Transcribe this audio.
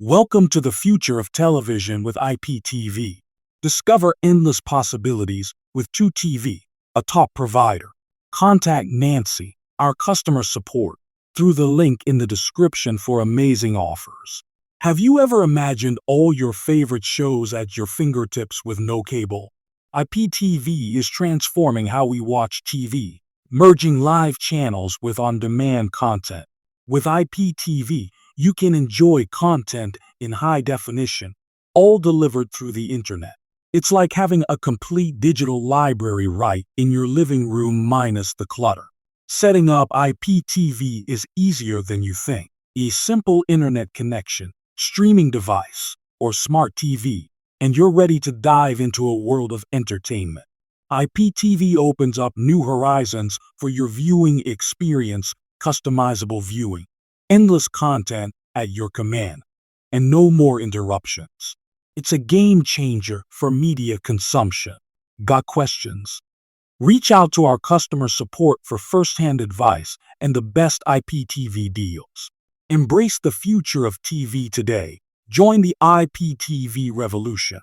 Welcome to the future of television with IPTV. Discover endless possibilities with 2TV, a top provider. Contact Nancy, our customer support, through the link in the description for amazing offers. Have you ever imagined all your favorite shows at your fingertips with no cable? IPTV is transforming how we watch TV, merging live channels with on-demand content. With IPTV, you can enjoy content in high definition, all delivered through the internet. It's like having a complete digital library right in your living room minus the clutter. Setting up IPTV is easier than you think. A simple internet connection, streaming device, or smart TV, and you're ready to dive into a world of entertainment. IPTV opens up new horizons for your viewing experience, customizable viewing, endless content at your command, and no more interruptions. It's a game changer for media consumption. Got questions? Reach out to our customer support for first-hand advice and the best IPTV deals. Embrace the future of TV today. Join the IPTV revolution.